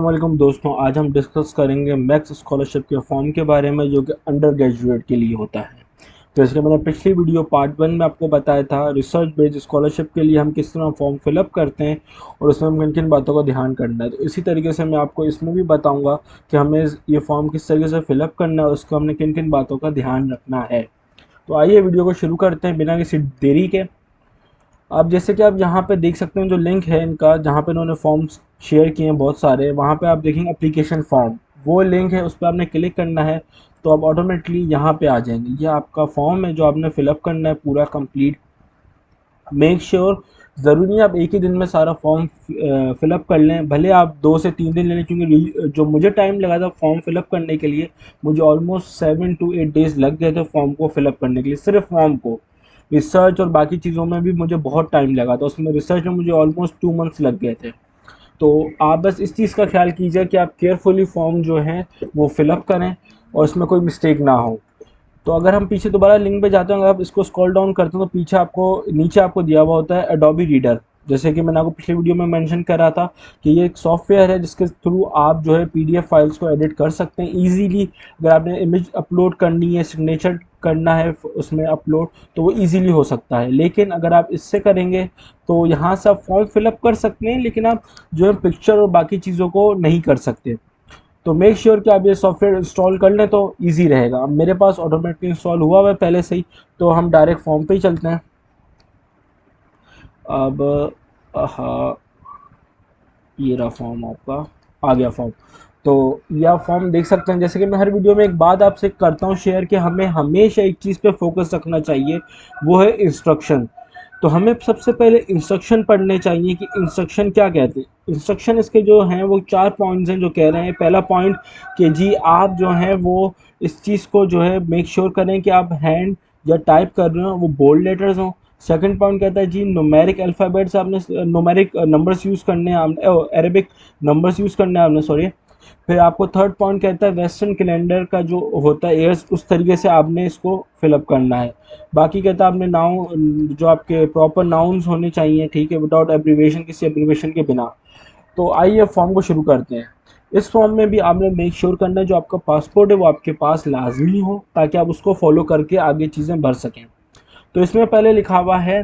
वालेकुम दोस्तों, आज हम डिस्कस करेंगे मैक्स स्कॉलरशिप के फॉर्म के बारे में जो कि अंडर ग्रेजुएट के लिए होता है। तो इसलिए मैंने पिछली वीडियो पार्ट 1 में आपको बताया था रिसर्च बेस्ड स्कॉलरशिप के लिए हम किस तरह फॉर्म फिलअप करते हैं और उसमें हम किन किन बातों का ध्यान करना है। तो इसी तरीके से मैं आपको इसमें भी बताऊंगा कि हमें ये फॉर्म किस तरीके से फिलअप करना है और उसको हमने किन किन बातों का ध्यान रखना है। तो आइए वीडियो को शुरू करते हैं बिना किसी देरी के। अब जैसे कि आप यहाँ पे देख सकते हैं जो लिंक है इनका, जहाँ पे इन्होंने फॉर्म्स शेयर किए हैं बहुत सारे, वहाँ पे आप देखेंगे एप्लीकेशन फॉर्म, वो लिंक है, उस पर आपने क्लिक करना है तो आप ऑटोमेटिकली यहाँ पे आ जाएंगे। ये आपका फॉर्म है जो आपने फिलअप करना है पूरा कंप्लीट। मेक श्योर ज़रूरी नहीं आप एक ही दिन में सारा फॉर्म फिलअप कर लें, भले आप 2 से 3 दिन ले लें, क्योंकि जो मुझे टाइम लगा था फॉर्म फिलअप करने के लिए, मुझे ऑलमोस्ट 7 to 8 डेज़ लग गए थे फॉर्म को फिलअप करने के लिए, सिर्फ फॉर्म को। रिसर्च और बाकी चीज़ों में भी मुझे बहुत टाइम लगा था, उसमें रिसर्च में मुझे ऑलमोस्ट 2 मंथ्स लग गए थे। तो आप बस इस चीज़ का ख्याल कीजिए कि आप केयरफुली फॉर्म जो है वो फिलअप करें और इसमें कोई मिस्टेक ना हो। तो अगर हम पीछे दोबारा लिंक पे जाते हैं, अगर आप इसको स्क्रॉल डाउन करते हैं तो पीछे आपको नीचे आपको दिया हुआ होता है एडोबी रीडर। जैसे कि मैंने आपको पिछली वीडियो में मेंशन कर रहा था कि ये एक सॉफ्टवेयर है जिसके थ्रू आप जो है पीडीएफ फाइल्स को एडिट कर सकते हैं इजीली। अगर आपने इमेज अपलोड करनी है, सिग्नेचर करना है उसमें अपलोड, तो वो इजीली हो सकता है। लेकिन अगर आप इससे करेंगे तो यहाँ से आप फॉर्म फिलअप कर सकते हैं, लेकिन आप जो है पिक्चर और बाकी चीज़ों को नहीं कर सकते। तो मेक श्योर कि आप ये सॉफ्टवेयर इंस्टॉल कर लें तो इजी रहेगा। अब मेरे पास ऑटोमेटिकली इंस्टॉल हुआ हुआ है पहले से ही, तो हम डायरेक्ट फॉर्म पे ही चलते हैं। अब हाँ, ये रहा फॉर्म आपका, आ गया फॉर्म। तो ये आप फॉर्म देख सकते हैं। जैसे कि मैं हर वीडियो में एक बात आपसे करता हूँ शेयर, कि हमें हमेशा एक चीज़ पे फोकस रखना चाहिए, वो है इंस्ट्रक्शन। तो हमें सबसे पहले इंस्ट्रक्शन पढ़ने चाहिए कि इंस्ट्रक्शन क्या कहते हैं। इंस्ट्रक्शन इसके जो हैं वो 4 पॉइंट्स हैं जो कह रहे हैं। पहला पॉइंट कि जी आप जो हैं वो इस चीज़ को जो है मेक श्योर करें कि आप हैंड या टाइप कर रहे हो वो बोल्ड लेटर्स हों। सेकंड पॉइंट कहता है जी न्यूमेरिक अल्फ़ाबेट्स आपने, न्यूमेरिक नंबर्स यूज़ करने हैं आपने, अरेबिक नंबर्स यूज़ करने हैं आपने, सॉरी। फिर आपको थर्ड पॉइंट कहता है वेस्टर्न कैलेंडर का जो होता है ईयर्स, उस तरीके से आपने इसको फिलअप करना है। बाकी कहता है आपने नाउन, जो आपके प्रॉपर नाउन्स होने चाहिए, ठीक है, विदाउट एब्रीवेशन, किसी एब्रीवेशन के बिना। तो आइए फॉर्म को शुरू करते हैं। इस फॉर्म में भी आपने मेक श्योर करना है जो आपका पासपोर्ट है वो आपके पास लाजमी हो, ताकि आप उसको फॉलो करके आगे चीज़ें भर सकें। तो इसमें पहले लिखा हुआ है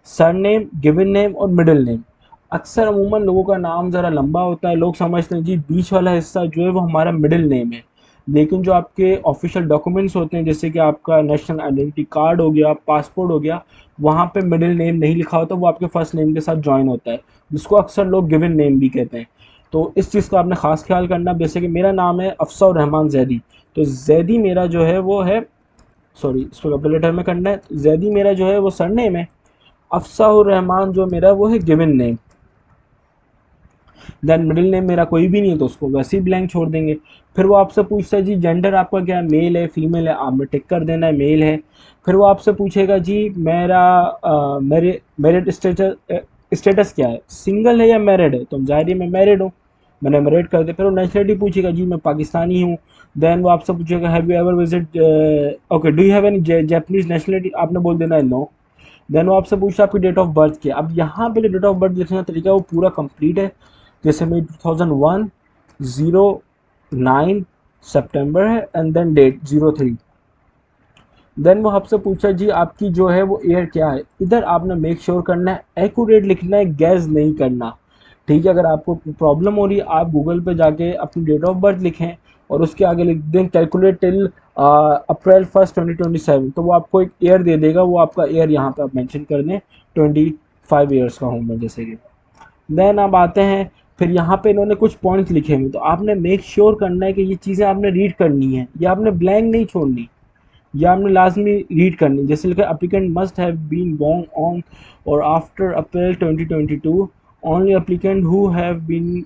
सरनेम, गिवन नेम और मिडिल नेम। अक्सर अमूमन लोगों का नाम ज़रा लंबा होता है, लोग समझते हैं जी बीच वाला हिस्सा जो है वो हमारा मिडिल नेम है। लेकिन जो आपके ऑफिशियल डॉक्यूमेंट्स होते हैं, जैसे कि आपका नेशनल आइडेंटिटी कार्ड हो गया, पासपोर्ट हो गया, वहाँ पे मिडिल नेम नहीं लिखा होता, वो आपके फर्स्ट नेम के साथ ज्वाइन होता है, जिसको अक्सर लोग गिवन नेम भी कहते हैं। तो इस चीज़ का आपने ख़ास ख्याल करना। जैसे कि मेरा नाम है अफसर रहमान जैदी, तो जैदी मेरा जो है वो है, सॉरी इसको कैपिटल लेटर में करना है। जैदी मेरा जो है वो सरनेम है, अफसाहुर रहमान जो मेरा वो है given name. Then middle name मेरा कोई भी नहीं है तो उसको वैसे ही ब्लैंक छोड़ देंगे। फिर वो आपसे पूछता है जी जेंडर आपका क्या है, मेल है फीमेल है, आपने टिक कर देना है मेल है। फिर वो आपसे पूछेगा जी मेरा मेरे मेरिट स्टेटस क्या है, सिंगल है या मैरिड है, तो जाहिर है मैं मैरिड हूँ, मैंने मैरिड कर दिया। फिर वो नेशनलिटी पूछेगा जी मैं पाकिस्तानी हूँ। देन वो आपसे पूछेगा have you ever visit, okay do you have any Japanese nationality, आपने बोल देना है नो। देन वो आपसे पूछा आपकी डेट ऑफ बर्थ क्या। अब यहाँ पे जो डेट ऑफ बर्थ लिखने का तरीका है वो पूरा कंप्लीट है। जैसे मेरी 2001 09 सितंबर है, एंड देन डेट 03। देन वो आपसे पूछा जी आपकी जो है वो ईयर क्या है। इधर आपने मेक श्योर करना है एक्यूरेट लिखना है, गैस नहीं करना, ठीक है। अगर आपको प्रॉब्लम हो रही है आप गूगल पे जाके अपनी डेट ऑफ बर्थ लिखें और उसके आगे लिख दें कैलकुलेट टिल April 1 2027, तो वो आपको एक ईयर दे देगा, वो आपका ईयर यहाँ पे आप मेंशन कर दें 25 ईयर्स का हूँ मैं जैसे कि। देन आप आते हैं, फिर यहाँ पे इन्होंने कुछ पॉइंट्स लिखे हुए, तो आपने मेक श्योर करना है कि ये चीज़ें आपने रीड करनी है, या आपने ब्लैंक नहीं छोड़नी, या आपने लाजमी रीड करनी। जैसे लिखा applicant must have been born on or after April 2022, only applicant who have been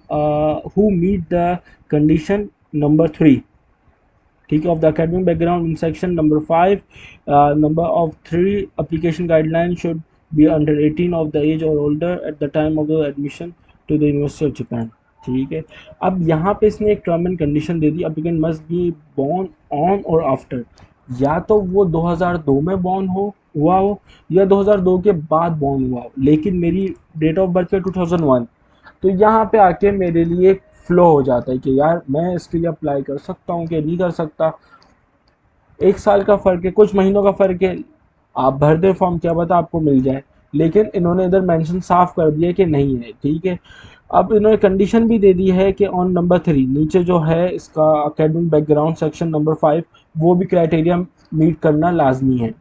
who meet the condition number 3, ठीक है, of the academic background in section number 5, number of 3 application guideline should be under 18 of the age or older at the time of the admission to the university of Japan, ठीक है। अब यहाँ पे इसने एक term and condition दे दी, applicant must be born on or after, या तो वो 2002 में बॉर्न हुआ हो या 2002 के बाद बॉर्न हुआ हो, लेकिन मेरी डेट ऑफ बर्थ है 2001। तो यहाँ पे आके मेरे लिए फ्लो हो जाता है कि यार मैं इसके लिए अप्लाई कर सकता हूँ कि नहीं कर सकता। 1 साल का फ़र्क है, कुछ महीनों का फ़र्क है, आप भर दें फॉर्म, क्या पता आपको मिल जाए। लेकिन इन्होंने इधर मेंशन साफ कर दिया कि नहीं है, ठीक है। अब इन्होंने कंडीशन भी दे दी है कि ऑन नंबर 3 नीचे जो है इसका एकेडमिक बैकग्राउंड सेक्शन नंबर 5 वो भी क्राइटेरिया मीट करना लाजमी है।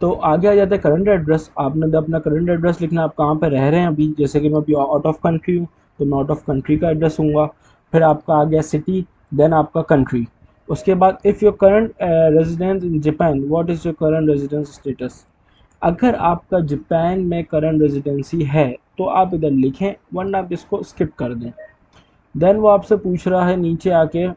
तो आगे आ जाता है करंट एड्रेस। आपने तो अपना करंट एड्रेस लिखना, आप कहाँ पे रह रहे हैं अभी। जैसे कि मैं अभी आउट ऑफ कंट्री हूँ तो मैं आउट ऑफ कंट्री का एड्रेस दूंगा। फिर आपका आ गया सिटी, देन आपका कंट्री। उसके बाद if your current residence in Japan, what is your current residence status. अगर आपका जापान में करंट रेजिडेंसी है तो आप इधर लिखें, वरना आप इसको स्किप कर दें। देन वो आपसे पूछ रहा है नीचे आके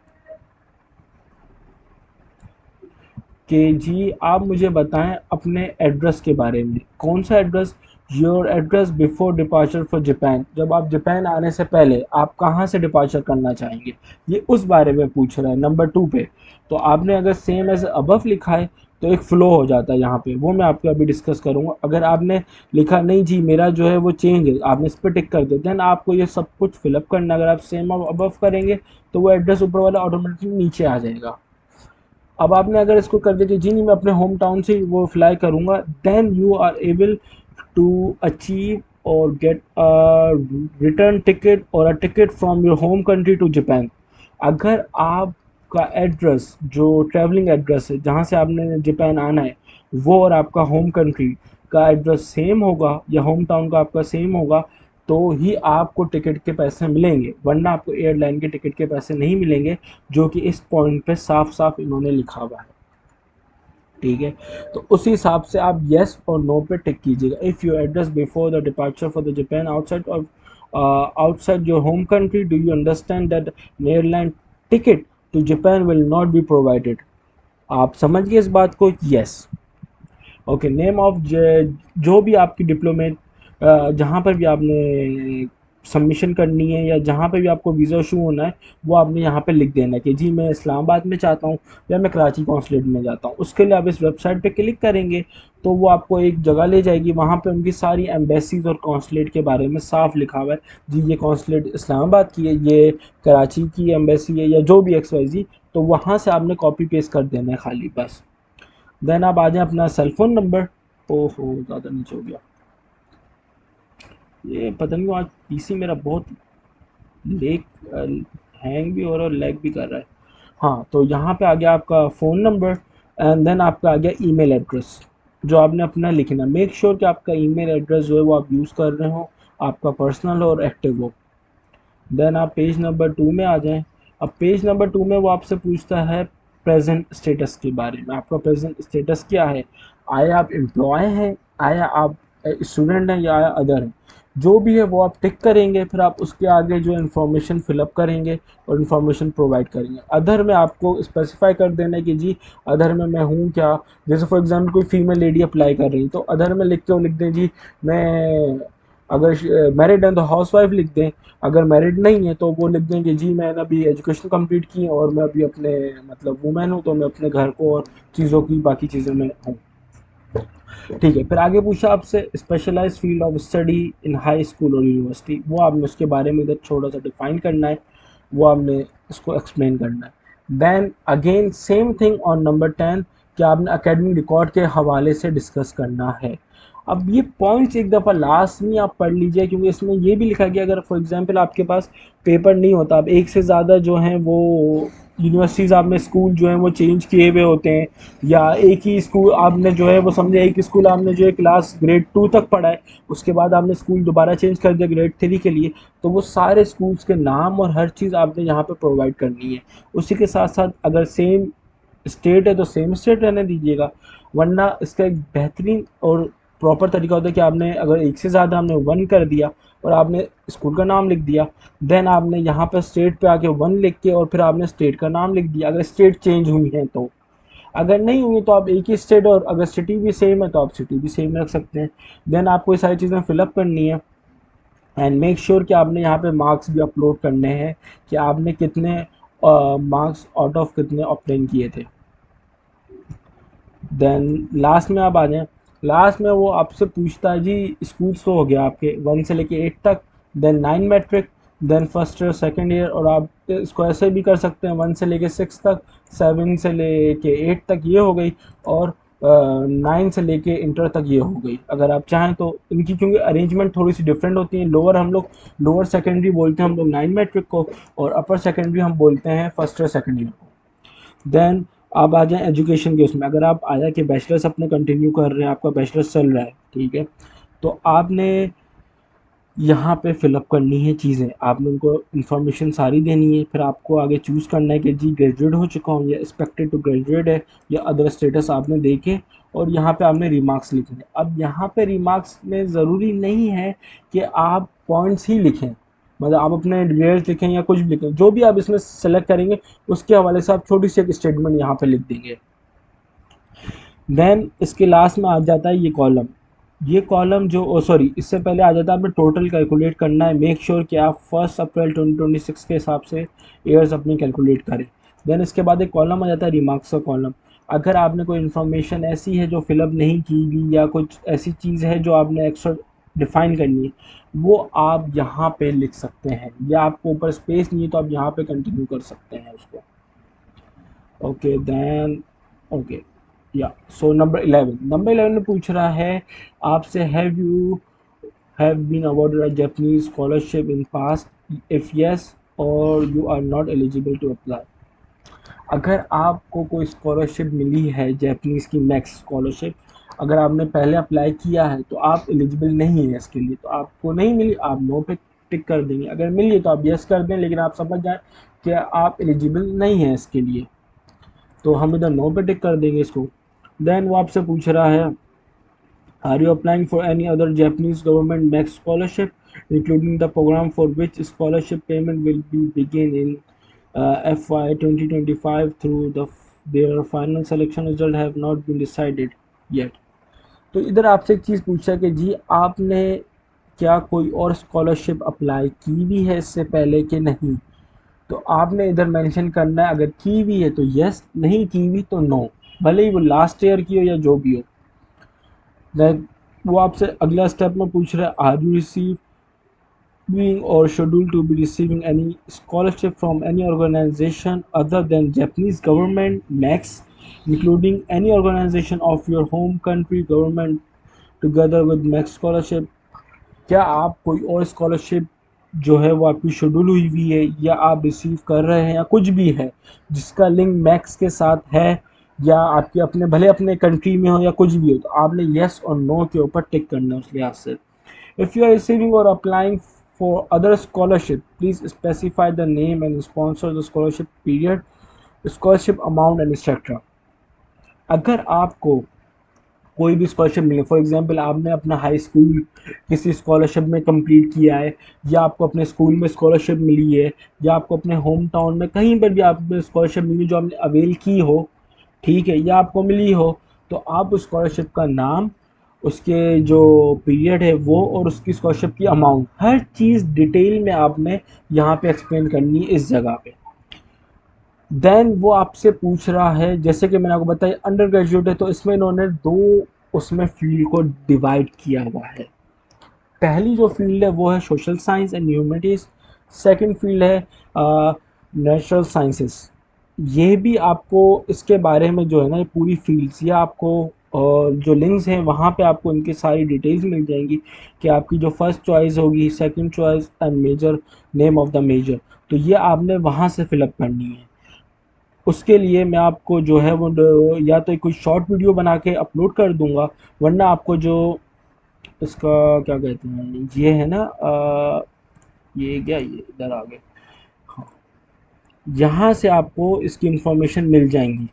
कि जी आप मुझे बताएं अपने एड्रेस के बारे में। कौन सा address? Your address before departure for Japan, जब आप जापान आने से पहले आप कहाँ से डिपार्चर करना चाहेंगे, ये उस बारे में पूछ रहा है नंबर 2 पे। तो आपने अगर सेम एज अबव लिखा है तो एक फ़्लो हो जाता है यहाँ पे, वो मैं आपको अभी डिस्कस करूँगा। अगर आपने लिखा नहीं जी मेरा जो है वो चेंज है, आपने इस पर टिक कर दिया, देन आपको ये सब कुछ फिलअप करना। अगर आप सेम अबव करेंगे तो वो एड्रेस ऊपर वाला ऑटोमेटिकली नीचे आ जाएगा। अब आपने अगर इसको कर दिया कि जी नहीं मैं अपने होम टाउन से वो फ्लाई करूँगा, then you are able to achieve or get a return ticket or a ticket from your home country to Japan. अगर आपका एड्रेस जो ट्रैवलिंग एड्रेस है जहाँ से आपने जापान आना है वो और आपका होम कंट्री का एड्रेस सेम होगा या होम टाउन का आपका सेम होगा तो ही आपको टिकट के पैसे मिलेंगे, वरना आपको एयरलाइन के टिकट के पैसे नहीं मिलेंगे, जो कि इस पॉइंट पे साफ साफ इन्होंने लिखा हुआ है, ठीक है। तो उसी हिसाब से आप येस और नो पे टिक कीजिएगा। If you address before the departure for the Japan outside of outside your home country, do you understand that airline ticket to Japan will not be provided. आप समझ गए इस बात को? यस। ओके, नेम ऑफ जो भी आपकी diplomat जहाँ पर भी आपने सबमिशन करनी है या जहाँ पे भी आपको वीज़ा इशू होना है वो आपने यहाँ पे लिख देना है कि जी मैं इस्लामाबाद में चाहता हूँ या मैं कराची कौंसलेट में जाता हूँ। उसके लिए आप इस वेबसाइट पे क्लिक करेंगे तो वो आपको एक जगह ले जाएगी, वहाँ पे उनकी सारी एम्बेसीज और कौंसलेट के बारे में साफ लिखा हुआ है। जी ये कौंसलेट इस्लामाबाद की है, ये कराची की एम्बेसी है या जो भी XYZ। तो वहाँ से आपने कॉपी पेस्ट कर देना है खाली बस। देन आप आ जाएं अपना सेलफोन नंबर। ओहो ज़्यादा नीचे हो गया, ये पता नहीं आज पीसी मेरा बहुत लेग हैंग भी हो रहा है और लैग भी कर रहा है। हाँ तो यहाँ पे आ गया आपका फ़ोन नंबर एंड देन आपका आ गया ईमेल एड्रेस जो आपने अपना लिखना। मेक श्योर कि आपका ईमेल एड्रेस जो है वो आप यूज़ कर रहे हो, आपका पर्सनल और एक्टिव हो। देन आप पेज नंबर 2 में आ जाएं। अब पेज नंबर 2 में वो आपसे पूछता है प्रेजेंट स्टेटस के बारे में। आपका प्रेजेंट स्टेटस क्या है? आया आप एम्प्लॉय हैं, आया आप स्टूडेंट हैं या आया अदर हैं। जो भी है वो आप टिक करेंगे, फिर आप उसके आगे जो इन्फॉर्मेशन फिलअप करेंगे और इन्फॉर्मेशन प्रोवाइड करेंगे। अदर में आपको स्पेसिफाई कर देना है कि जी अदर में मैं हूँ क्या। जैसे फॉर एग्जांपल कोई फीमेल लेडी अप्लाई कर रही है तो अदर में लिख के वो लिख दें जी मैं, अगर मैरिड हैं तो हाउस वाइफ लिख दें, अगर मैरिड नहीं है तो वो लिख दें कि जी मैंने अभी एजुकेशन कंप्लीट की है और मैं अभी अपने मतलब वुमेन हूँ तो मैं अपने घर को और चीज़ों की बाकी चीज़ों में हूँ, ठीक है। फिर आगे पूछा आपसे specialize field of study in high school or university, वो आपने उसके बारे में इधर थोड़ा सा डिफाइन करना है, वो आपने इसको एक्सप्लेन करना है। Then again same thing on number 10 कि आपने अकेडमिक रिकॉर्ड के हवाले से डिस्कस करना है। अब ये पॉइंट्स एक दफ़ा लास्ट में आप पढ़ लीजिए क्योंकि इसमें ये भी लिखा गया अगर फॉर एग्जांपल आपके पास पेपर नहीं होता, अब एक से ज़्यादा जो हैं वो यूनिवर्सिटीज़ आपने स्कूल जो हैं वो चेंज किए हुए होते हैं, या एक ही स्कूल आपने जो है वो समझे एक स्कूल आपने जो है क्लास ग्रेड 2 तक पढ़ा है, उसके बाद आपने स्कूल दोबारा चेंज कर दिया ग्रेड 3 के लिए, तो वो सारे स्कूल्स के नाम और हर चीज़ आपने यहाँ पे प्रोवाइड करनी है। उसी के साथ साथ अगर सेम स्टेट है तो सेम स्टेट रहने दीजिएगा, वरना इसका एक बेहतरीन और प्रॉपर तरीका होता है कि आपने अगर एक से ज़्यादा हमने 1 कर दिया और आपने स्कूल का नाम लिख दिया, देन आपने यहाँ पर स्टेट पे आके 1 लिख के और फिर आपने स्टेट का नाम लिख दिया अगर स्टेट चेंज हुई है तो। अगर नहीं हुई तो आप एक ही स्टेट और अगर सिटी भी सेम है तो आप सिटी भी सेम रख सकते हैं। देन आपको ये सारी चीज़ें फिलअप करनी है एंड मेक श्योर कि आपने यहाँ पे मार्क्स भी अपलोड करने हैं कि आपने कितने मार्क्स आउट ऑफ कितने ऑब्टेन किए थे। देन लास्ट में आप आ जाएं। लास्ट में वो आपसे पूछता है जी स्कूल्स तो हो गया आपके 1 से लेके 8 तक, then 9 matric, then first year, second year, और आप इसको ऐसे भी कर सकते हैं 1 से लेके 6 तक, 7 से लेके 8 तक ये हो गई, और 9 से लेके इंटर तक ये हो गई। अगर आप चाहें तो इनकी, क्योंकि अरेंजमेंट थोड़ी सी डिफरेंट होती है, लोअर हम लोग लोअर सेकेंडरी बोलते हैं हम लोग 9 मैट्रिक को, और अपर सेकेंडरी हम बोलते हैं फर्स्ट ईयर सेकेंड ईयर को। देन आप आ जाएँ एजुकेशन के उसमें, अगर आप आया कि बैचलर्स अपने कंटिन्यू कर रहे हैं, आपका बैचलर्स चल रहा है, ठीक है, तो आपने यहाँ पे फिलअप करनी है चीज़ें, आपने उनको इन्फॉर्मेशन सारी देनी है, फिर आपको आगे चूज़ करना है कि जी ग्रेजुएट हो चुका हूँ या एक्सपेक्टेड टू ग्रेजुएट है या अदर स्टेटस आपने देखे, और यहाँ पे आपने रिमार्क्स लिखने। अब यहाँ पे रिमार्क्स में ज़रूरी नहीं है कि आप पॉइंट्स ही लिखें, मतलब आप अपने ग्रेड्स लिखें या कुछ भी लिखें, जो भी आप इसमें सेलेक्ट करेंगे उसके हवाले से आप छोटी सी एक स्टेटमेंट यहाँ पे लिख देंगे। देन इसके लास्ट में आ जाता है ये कॉलम, ये कॉलम जो सॉरी इससे पहले आ जाता है आपने टोटल कैलकुलेट करना है, मेक श्योर कि आप 1 अप्रैल 2026 के हिसाब से ईयर्स अपनी कैलकुलेट करें। देन इसके बाद एक कॉलम आ जाता है रिमार्क्स का कॉलम, अगर आपने कोई इन्फॉर्मेशन ऐसी है जो फिलअप नहीं की गई या कुछ ऐसी चीज़ है जो आपने एक्स्ट्रा डिफाइन करनी है, वो आप यहाँ पे लिख सकते हैं, या आपको ऊपर स्पेस नहीं है तो आप यहाँ पे कंटिन्यू कर सकते हैं उसको। ओके देन ओके या सो नंबर 11 में पूछ रहा है आपसे, have been awarded a Japanese scholarship in past, if yes or you are not eligible to apply. अगर आपको कोई स्कॉलरशिप मिली है जापानीज़ की मैक्स स्कॉलरशिप, अगर आपने पहले अप्लाई किया है तो आप एलिजिबल नहीं है इसके लिए, तो आपको नहीं मिली, आप नो पे टिक कर देंगे, अगर मिली है तो आप यस कर दें, लेकिन आप समझ जाएं कि आप एलिजिबल नहीं हैं इसके लिए, तो हम इधर नो पे टिक कर देंगे इसको। देन वो आपसे पूछ रहा है, are you applying for any other Japanese government MEXT scholarship including the program for which scholarship payment will be begin in FY 2025 through their final selection result have not been decided yet। तो इधर आपसे एक चीज़ पूछा कि जी आपने क्या कोई और स्कॉलरशिप अप्लाई की भी है इससे पहले कि नहीं, तो आपने इधर मेंशन करना है, अगर की हुई है तो यस, नहीं की हुई तो नो, भले ही वो लास्ट ईयर की हो या जो भी हो। दैन वो आपसे अगला स्टेप में पूछ रहा है, are you receiving or scheduled to be receiving any scholarship from any organization other than Japanese government max, including any organization of your home country government together with max scholarship। क्या आप कोई और scholarship जो है वो आपकी schedule हुई है या आप रिसीव कर रहे हैं या कुछ भी है जिसका लिंक मैक्स के साथ है, या आपके अपने भले अपने कंट्री में हो या कुछ भी हो, तो आपने येस और नो के ऊपर टिक करना है उस लिहाज से। इफ़ यू आर रिसीविंग और applying for other scholarship please specify the name and sponsor the scholarship period, scholarship amount and etcetera. अगर आपको कोई भी स्कॉलरशिप मिले, फॉर एग्जांपल आपने अपना हाई स्कूल किसी स्कॉलरशिप में कंप्लीट किया है, या आपको अपने स्कूल में स्कॉलरशिप मिली है, या आपको अपने होम टाउन में कहीं पर भी आपने स्कॉलरशिप मिली जो आपने अवेल की हो, ठीक है, या आपको मिली हो, तो आप उस स्कॉलरशिप का नाम, उसके जो पीरियड है वो, और उसकी स्कॉलरशिप की अमाउंट, हर चीज़ डिटेल में आपने यहाँ पे एक्सप्लेन करनी है इस जगह पे। देन वो आपसे पूछ रहा है, जैसे कि मैंने आपको बताया अंडर ग्रेजुएट है, तो इसमें इन्होंने दो उसमें फील्ड को डिवाइड किया हुआ है। पहली जो फील्ड है वो है social science and humanities, second field है नेचुरल साइंसेस। ये भी आपको इसके बारे में जो है ना ये पूरी फील्ड्स, ये आपको जो लिंक्स हैं वहाँ पे आपको इनकी सारी डिटेल्स मिल जाएंगी कि आपकी जो फर्स्ट चॉइस होगी, second choice and major, name of the major, तो ये आपने वहाँ से फिलअप करनी है। उसके लिए मैं आपको जो है वो या तो कोई शॉर्ट वीडियो बना के अपलोड कर दूंगा, वरना आपको जो इसका क्या कहते हैं ये है ना ये क्या, ये इधर आ गए, हाँ, यहाँ से आपको इसकी इंफॉर्मेशन मिल जाएंगी,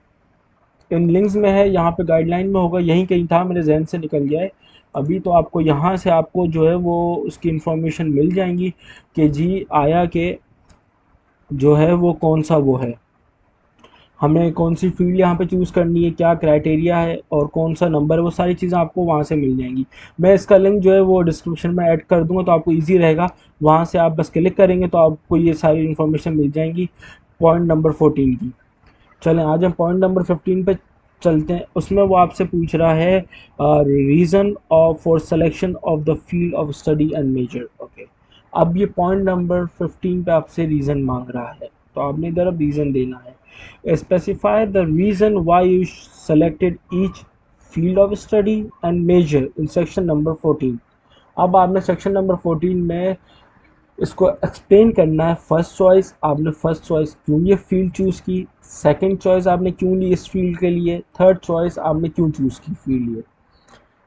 इन लिंक्स में है, यहाँ पे गाइडलाइन में होगा, यहीं कहीं था, मेरे जहन से निकल गया है अभी, तो आपको यहाँ से आपको जो है वो उसकी इंफॉर्मेशन मिल जाएंगी कि जी आया के जो है वो कौन सा वो है, हमें कौन सी फील्ड यहाँ पे चूज़ करनी है, क्या क्राइटेरिया है और कौन सा नंबर है, वो सारी चीज़ें आपको वहाँ से मिल जाएंगी। मैं इसका लिंक जो है वो डिस्क्रिप्शन में ऐड कर दूँगा, तो आपको इजी रहेगा, वहाँ से आप बस क्लिक करेंगे तो आपको ये सारी इन्फॉर्मेशन मिल जाएंगी पॉइंट नंबर 14 की। चलें आज हम पॉइंट नंबर 15 पे चलते हैं। उसमें वो आपसे पूछ रहा है reason for selection of the field of study and major. Okay, अब ये पॉइंट नंबर 15 पे आपसे रीज़न मांग रहा है, तो आपने इधर अब रीज़न देना है। Specify the reason why you selected each field of study and major in section number 14। अब आपने सेक्शन नंबर 14 में इसको एक्सप्लेन करना है। फर्स्ट चॉइस आपने फर्स्ट चॉइस क्यों ये फील्ड चूज़ की, सेकंड चॉइस आपने क्यों ली इस फील्ड के लिए, थर्ड चॉइस आपने क्यों चूज़ की फील्ड लिए।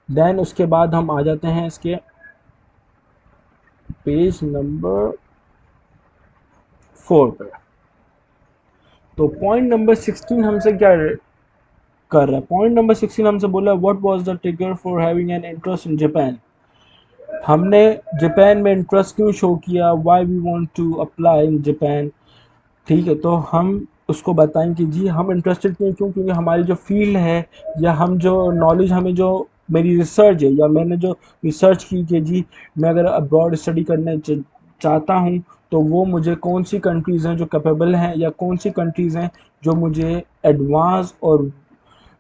देन उसके बाद हम आ जाते हैं इसके पेज नंबर 4 पे। तो पॉइंट नंबर 16 हमसे क्या कर रहा है, पॉइंट नंबर 16 हमसे बोला what was the trigger for having an interest in Japan. हमने जापान में इंटरेस्ट क्यों शो किया, why we want to apply in Japan. ठीक है, तो हम उसको बताएं कि जी हम इंटरेस्टेड क्यों, क्योंकि हमारी जो फील्ड है या हम जो नॉलेज हमें जो मेरी रिसर्च है या मैंने जो रिसर्च की कि जी मैं अगर अब्रॉड स्टडी करने चाहता हूँ तो वो मुझे कौन सी कंट्रीज़ हैं जो कैपेबल हैं या कौन सी कंट्रीज़ हैं जो मुझे एडवांस और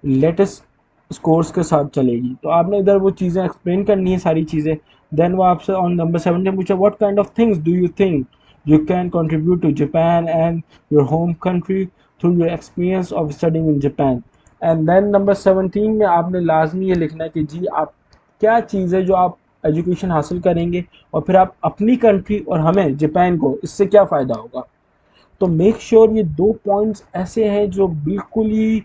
लेटेस्ट स्कोर्स के साथ चलेगी। तो आपने इधर वो चीज़ें एक्सप्लेन करनी है सारी चीज़ें। देन वो आपसे ऑन नंबर 17 पूछा what kind of things do you think you can contribute to Japan and your home country through your experience of studying in Japan। And then number 17 में आपने लाजमी ये लिखना है कि जी आप क्या चीज़ है जो आप एजुकेशन हासिल करेंगे और फिर आप अपनी कंट्री और हमें जापान को इससे क्या फ़ायदा होगा। तो मेक श्योर ये 2 पॉइंट्स ऐसे हैं जो बिल्कुल ही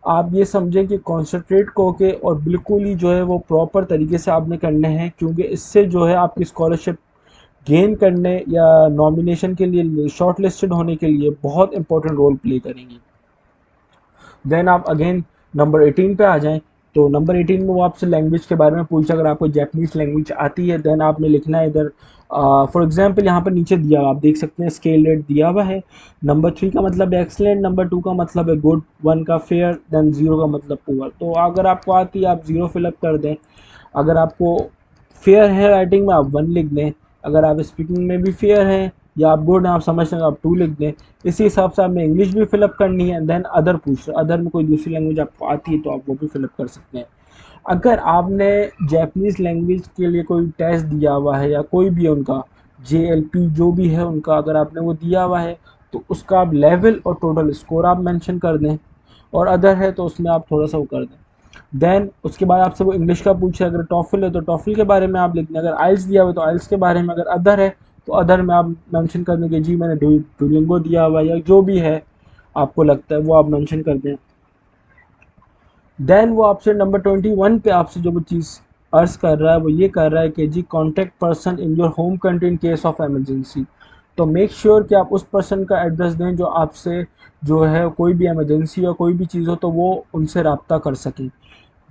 आप ये समझें कि कॉन्सेंट्रेट होके और बिल्कुल ही जो है वो प्रॉपर तरीके से आपने करने हैं, क्योंकि इससे जो है आपकी स्कॉलरशिप गेन करने या नॉमिनेशन के लिए शॉर्ट लिस्टेड होने के लिए बहुत इंपॉर्टेंट रोल प्ले करेंगी। देन आप अगेन नंबर 18 पे आ जाएं। तो नंबर 18 में वो आपसे लैंग्वेज के बारे में पूछा, अगर आपको जैपनीज़ लैंग्वेज आती है देन आपने लिखना है इधर फॉर एग्जांपल यहाँ पर नीचे दिया हुआ आप देख सकते हैं स्केल रेट दिया हुआ है। नंबर 3 का मतलब है एक्सलेंट, नंबर 2 का मतलब है गुड, 1 का फेयर, देन 0 का मतलब पुअर। तो अगर आपको आती है आप 0 फिलअप कर दें, अगर आपको फेयर है राइटिंग में आप 1 लिख दें, अगर आप स्पीकिंग में भी फेयर हैं या आप गुड हैं आप समझते हैं आप 2 लिख दें। इसी हिसाब से आपने इंग्लिश भी फिलअप करनी है। देन अदर पूछ रहे, अदर में कोई दूसरी लैंग्वेज आपको आती है तो आप वो भी फिलअप कर सकते हैं। अगर आपने जैपनीज़ लैंग्वेज के लिए कोई टेस्ट दिया हुआ है या कोई भी उनका JLP जो भी है उनका अगर आपने वो दिया हुआ है तो उसका आप लेवल और टोटल स्कोर आप मेंशन कर दें, और अदर है तो उसमें आप थोड़ा सा वो कर दें। देन उसके बाद आपसे वो इंग्लिश का पूछे, अगर टॉफिल है तो टॉफिल के बारे में आप लिख दें, अगर आइल्स दिया हुआ है तो आइल्स के बारे में, अगर अदर है तो अदर में आप मेंशन कर दें कि जी मैंने डुओलिंगो दिया हुआ है या जो भी है आपको लगता है वो आप मेंशन कर दें। देन वो आपसे नंबर 21 पे आपसे जो वो चीज़ अर्ज कर रहा है वो ये कर रहा है कि जी contact person in your home country in case of emergency. तो मेक श्योर कि आप उस पर्सन का एड्रेस दें जो आपसे जो है कोई भी एमरजेंसी या कोई भी चीज़ हो तो वो उनसे रब्ता कर सकें।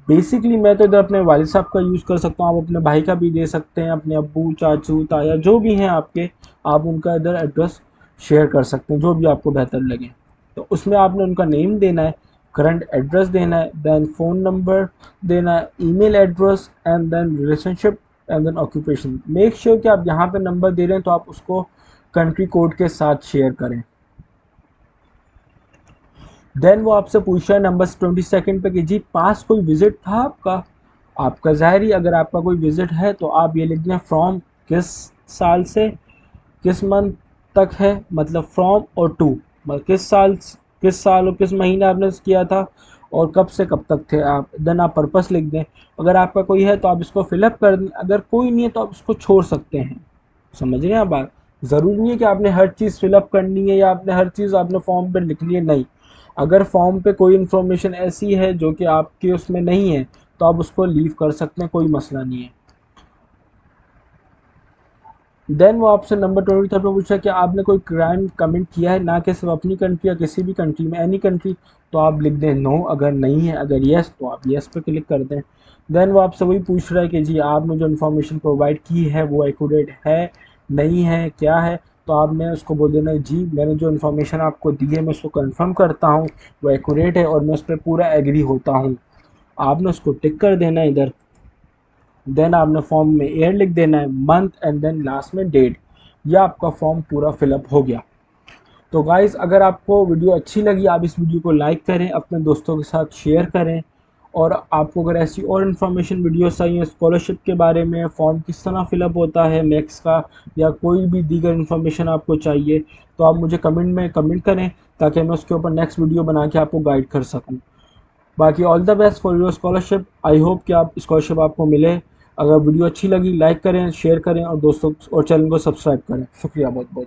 बेसिकली मैं तो इधर अपने वालिद साहब का यूज़ कर सकता हूँ, आप अपने भाई का भी दे सकते हैं, अपने अब्बू चाचू ताया जो भी हैं आपके, आप उनका इधर एड्रेस शेयर कर सकते हैं जो भी आपको बेहतर लगे। तो उसमें आपने उनका नेम देना है, करंट एड्रेस देना है, देन फ़ोन नंबर देना है, email address and then relationship and then occupation. Make sure कि आप यहाँ पे नंबर दे रहे हैं तो आप उसको कंट्री कोड के साथ शेयर करें। देन वो आपसे पूछ रहा है नंबर 22 पे कि जी पास कोई विज़िट था आपका। आपका ज़ाहिर अगर आपका कोई विज़िट है तो आप ये लिख दें फ्रॉम किस साल से किस मंथ तक है, मतलब फ्रॉम और टू, मतलब किस साल और किस महीने आपने किया था और कब से कब तक थे आप। देन आप पर्पस लिख दें, अगर आपका कोई है तो आप इसको फिलअप कर दें, अगर कोई नहीं है तो आप इसको छोड़ सकते हैं। समझ रहे हैं आप बात, ज़रूरी नहीं है कि आपने हर चीज़ फिलअप करनी है या आपने हर चीज़ आपने फॉर्म पर लिखनी है, नहीं। अगर फॉर्म पे कोई इन्फॉर्मेशन ऐसी है जो कि आपके उसमें नहीं है तो आप उसको लीव कर सकते हैं, कोई मसला नहीं है। देन वो आपसे नंबर 23 पे पूछा कि आपने कोई क्राइम कमिट किया है, ना कि सिर्फ अपनी कंट्री या किसी भी कंट्री में, एनी कंट्री, तो आप लिख दें नो अगर नहीं है, अगर येस तो आप येस पे क्लिक कर दें। देन वो आपसे वही पूछ रहा है कि जी आपने जो इन्फॉर्मेशन प्रोवाइड की है वो एक्यूरेट है नहीं है क्या है, तो आपने उसको बोल देना जी मैंने जो इन्फॉर्मेशन आपको दी है मैं उसको कंफर्म करता हूँ वो एक्यूरेट है और मैं उस पर पूरा एग्री होता हूँ। आपने उसको टिक कर देना है इधर। देन आपने फॉर्म में ईयर लिख देना है, मंथ एंड देन लास्ट में डेट। यह आपका फॉर्म पूरा फिलअप हो गया। तो गाइज़ अगर आपको वीडियो अच्छी लगी आप इस वीडियो को लाइक करें, अपने दोस्तों के साथ शेयर करें और आपको अगर ऐसी और इन्फॉर्मेशन वीडियोस चाहिए स्कॉलरशिप के बारे में, फॉर्म किस तरह फिलअप होता है मैक्स का, या कोई भी दीगर इन्फॉर्मेशन आपको चाहिए, तो आप मुझे कमेंट में कमेंट करें ताकि मैं उसके ऊपर नेक्स्ट वीडियो बना के आपको गाइड कर सकूं। बाकी all the best for your scholarship. I hope कि आप स्कॉलरशिप आपको मिले। अगर वीडियो अच्छी लगी लाइक करें, शेयर करें और दोस्तों और चैनल को सब्सक्राइब करें। शुक्रिया बहुत बहुत।